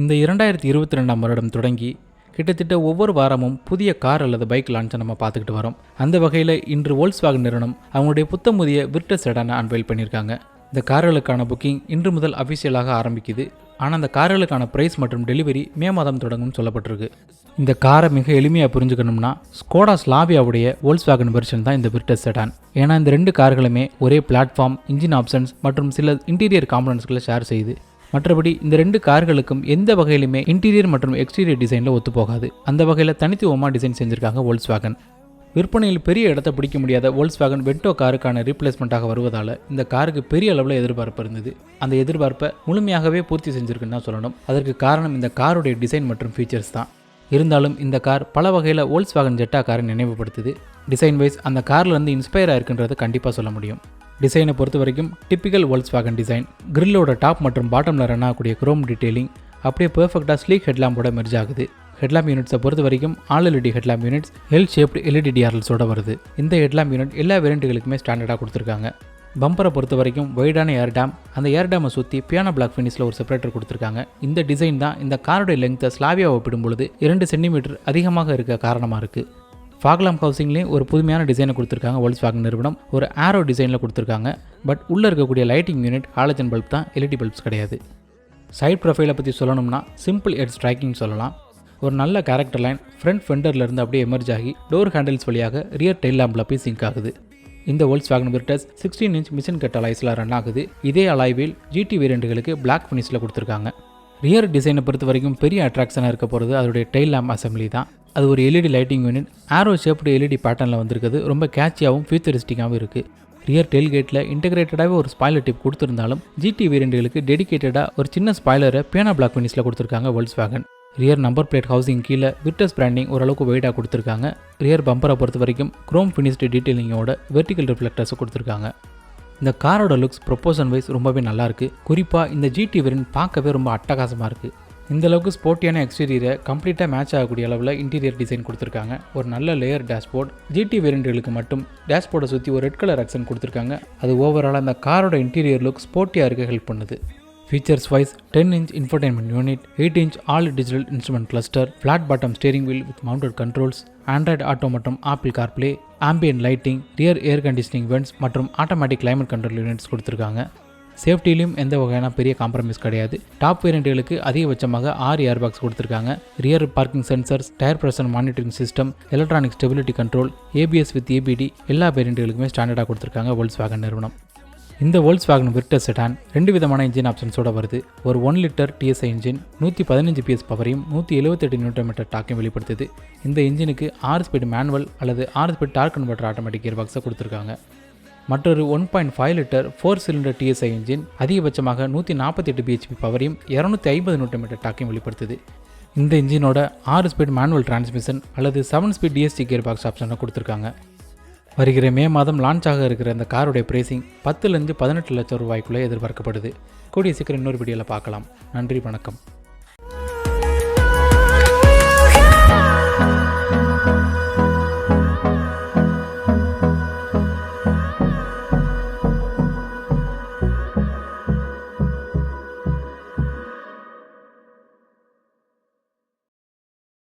இந்த 2022ஆம் வருடம் தொடங்கி கிட்டத்தட்ட ஒவ்வொரு வாரமும் புதிய கார் அல்லது பைக் லான்ச்சை நம்ம பார்த்துக்கிட்டு வரோம். அந்த வகையில் இன்று Volkswagen நிறுவனம் அவங்களுடைய புத்தமுதிய விர்டஸ் செடானை அன்வைல் பண்ணியிருக்காங்க. இந்த கார்களுக்கான புக்கிங் இன்று முதல் அஃபிஷியலாக ஆரம்பிக்குது. ஆனால் அந்த கார்களுக்கான ப்ரைஸ் மற்றும் டெலிவரி மே மாதம் தொடங்கும்னு சொல்லப்பட்டிருக்கு. இந்த காரை மிக எளிமையாக புரிஞ்சுக்கணும்னா ஸ்கோடா ஸ்லாவியாவுடைய Volkswagen வெர்ஷன் தான் இந்த விர்டஸ் செடான். ஏன்னா இந்த ரெண்டு கார்களுமே ஒரே பிளாட்ஃபார்ம், இன்ஜின் ஆப்ஷன்ஸ் மற்றும் சில இன்டீரியர் காம்பனன்ட்ஸ்களை ஷேர் செய்யுது. மற்றபடி இந்த ரெண்டு கார்களுக்கும் எந்த வகையிலுமே இன்டீரியர் மற்றும் எக்ஸ்டீரியர் டிசைனில் ஒத்து போகாது. அந்த வகையில் தனித்துவமாக டிசைன் செஞ்சுருக்காங்க Volkswagen. விற்பனையில் பெரிய இடத்தை பிடிக்க முடியாத Volkswagen Vento காருக்கான ரீப்ளேஸ்மெண்ட்டாக வருவதால் இந்த காருக்கு பெரிய அளவில் எதிர்பார்ப்பு இருந்தது. அந்த எதிர்பார்ப்பை முழுமையாகவே பூர்த்தி செஞ்சுருக்குன்னு தான் சொல்லணும். அதற்கு காரணம் இந்த காருடைய டிசைன் மற்றும் ஃபீச்சர்ஸ் தான். இருந்தாலும் இந்த கார் பல வகையில் Volkswagen ஜெட்டா காரை நினைவுபடுத்துது. டிசைன் வைஸ் அந்த கார்லேருந்து இன்ஸ்பயர் ஆயிருக்குன்றதை கண்டிப்பாக சொல்ல முடியும். டிசைனை பொறுத்த வரைக்கும் டிப்பிக்கல் Volkswagen டிசைன், கிரில்லோட டாப் மற்றும் பாட்டமில் ரன் ஆகக்கூடிய குரோம் டீட்டெயிலிங் அப்படியே பெர்ஃபெக்டாக ஸ்லீக் ஹெட்லாம்போட மெர்ஜ் ஆகுது. ஹெட்லாம்ப் யூனிட்ஸை பொறுத்த வரைக்கும் all LED headlamp units L shaped LED டிஆர்எல்ஸோட வருது. இந்த ஹெட்லாம்ப் யூனிட் எல்லா வேரியண்ட்டுகளுக்குமே ஸ்டாண்டர்டாக கொடுத்துருக்காங்க. பம்பரை பொறுத்த வரைக்கும் வைடான ஏர்டாம், அந்த ஏர்டாமை சுற்றி பியானோ பிளாக் ஃபினிஷில் ஒரு செப்பரேட்டர் கொடுத்துருக்காங்க. இந்த டிசைன் தான் இந்த காரோடைய லெங்த்தை ஸ்லாவியாவை ஒப்பிடும்பொழுது 2 சென்டிமீட்டர் அதிகமாக இருக்க காரணமாக இருக்குது. ஃபாக்லாம்ப் ஹவுசிங்லேயும் ஒரு புதுமையான டிசைனை கொடுத்துருக்காங்க Volkswagen நிறுவனம். ஒரு ஆரோ டிசைனில் கொடுத்துருக்காங்க. பட் உள்ளே இருக்கக்கூடிய லைட்டிங் யூனிட் ஹாலஜன் பல்ப் தான், எல்இடி பல்ப்ஸ் கிடையாது. சைட் ப்ரொஃபைலை பற்றி சொல்லணும்னா சிம்பிள் எட் ஸ்ட்ரைக்கிங் சொல்லலாம். ஒரு நல்ல கேரக்டர் லைன் ஃப்ரண்ட் ஃபெண்டர்லேருந்து அப்படியே எமர்ஜ் ஆகி டோர் ஹேண்டில்ஸ் வழியாக ரியர் டெயில் லேம்பில் போய் சிங்க் ஆகுது. இந்த Volkswagen Virtus 16 inch machine cut அலாய்ஸில் ரன் ஆகுது. இதே அலாய்வில் GT வேரியண்ட்டுகளுக்கு பிளாக் ஃபினிஷில் கொடுத்துருக்காங்க. ரியர் டிசைனை பொறுத்த வரைக்கும் பெரிய அட்ராக்ஷனாக இருக்க போகிறது அதோடைய டெயில் லேம்ப் அசம்பிளி தான். அது ஒரு எல்இடி லைட்டிங் யூனிட் ஆரோ ஷேப்டு எல்இடி பேட்டர்னில் வந்திருக்குது. ரொம்ப கேட்சியாகவும் ஃபியூச்சரிஸ்டிக்காகவும் இருக்குது. ரியர் டெயில்கேட்டில் இன்டெகிரேட்டடாகவே ஒரு ஸ்பாய்லர் டிப் கொடுத்துருந்தாலும் GT வேரியண்ட்டுகளுக்கு டெடிகேட்டடாக ஒரு சின்ன ஸ்பாய்லரை பியானோ பிளாக் ஃபினிஷில் கொடுத்துருக்காங்க Volkswagen. Rear number plate housing கீழே விர்டஸ் பிராண்டிங் ஓரளவுக்கு வெயிட்டாக கொடுத்துருக்காங்க. ரியர் பம்பரை பொறுத்த வரைக்கும் குரோம் ஃபினிஷ்டு டீட்டெயிலிங்கோட வெர்டிக்கல் ரிஃப்ளெக்டர்ஸை கொடுத்துருக்காங்க. இந்த காரோட லுக்ஸ் ப்ரொப்போஷன் வைஸ் ரொம்பவே நல்லாயிருக்கு. குறிப்பாக இந்த GT வேரியண்ட் பார்க்கவே ரொம்ப அட்டகாசமாக இருக்குது. இந்த அளவுக்கு ஸ்போர்ட்டியான எக்ஸ்டீரியரை கம்ப்ளீட்டாக மேட்ச் ஆகக்கூடிய அளவில் இன்டீரியர் டிசைன் கொடுத்துருக்காங்க. ஒரு நல்ல லேயர் டேஷ்போர்ட். GT வேரியண்ட்டுகளுக்கு மட்டும் டேஷ்போர்டை சுற்றி ஒரு ரெட் கலர் ஆக்சன் கொடுத்துருக்காங்க. அது ஓவராலாக அந்த காரோட இன்டீரியர் லுக் ஸ்போர்ட்டியாக இருக்க ஹெல்ப் பண்ணுது. Features wise 10 inch infotainment unit, 8 inch all digital instrument cluster, flat bottom steering wheel with mounted controls, Android Auto மற்றும் Apple CarPlay, ambient lighting, rear air conditioning vents மற்றும் automatic climate control units கொடுத்துருக்காங்க. சேஃப்டிலையும் எந்த வகையான பெரிய compromise கிடையாது. Top வேரியண்ட்டுகளுக்கு அதிகபட்சமாக 6 airbags கொடுத்துருக்காங்க. Rear parking sensors, tyre pressure monitoring system, electronic stability control, ABS with ABD எல்லா வேரியண்ட்டுகளுக்குமே ஸ்டாண்டர்டாக கொடுத்துருக்காங்க Volkswagen நிறுவனம். இந்த Volkswagen Virtus செடான் 2 விதமான இன்ஜின் ஆப்ஷன்ஸோட வருது. ஒரு 1 litre TSI engine 115 PS பவரையும் 178 Nm டாக்கையும் வெளிப்படுத்துது. இந்த இன்ஜினுக்கு 6 ஸ்பீட் மேனுவல் அல்லது 6 speed torque converter automatic gear பாக்ஸை கொடுத்துருக்காங்க. மற்றொரு 1.5 லிட்டர் 4 சிலிண்டர் TSI இன்ஜின் அதிகபட்சமாக 148 bhp பவரையும் 250 Nm டாக்கையும் வெளிப்படுத்துது. இந்த இன்ஜினோட 6 ஸ்பீட் மேனுவல் டிரான்ஸ்மிஷன் அல்லது 7 ஸ்பீட் DSG கியர் பாக்ஸ் ஆப்ஷனை கொடுத்துருக்காங்க. வருகிற மே மாதம் லான்ச் ஆக இருக்கிற இந்த காருடைய பிரைசிங் 10 to 18 லட்சம் ரூபாய்க்குள்ளே எதிர்பார்க்கப்படுது. கூடிய சீக்கிரம் இன்னொரு வீடியோவில் பார்க்கலாம். நன்றி, வணக்கம்.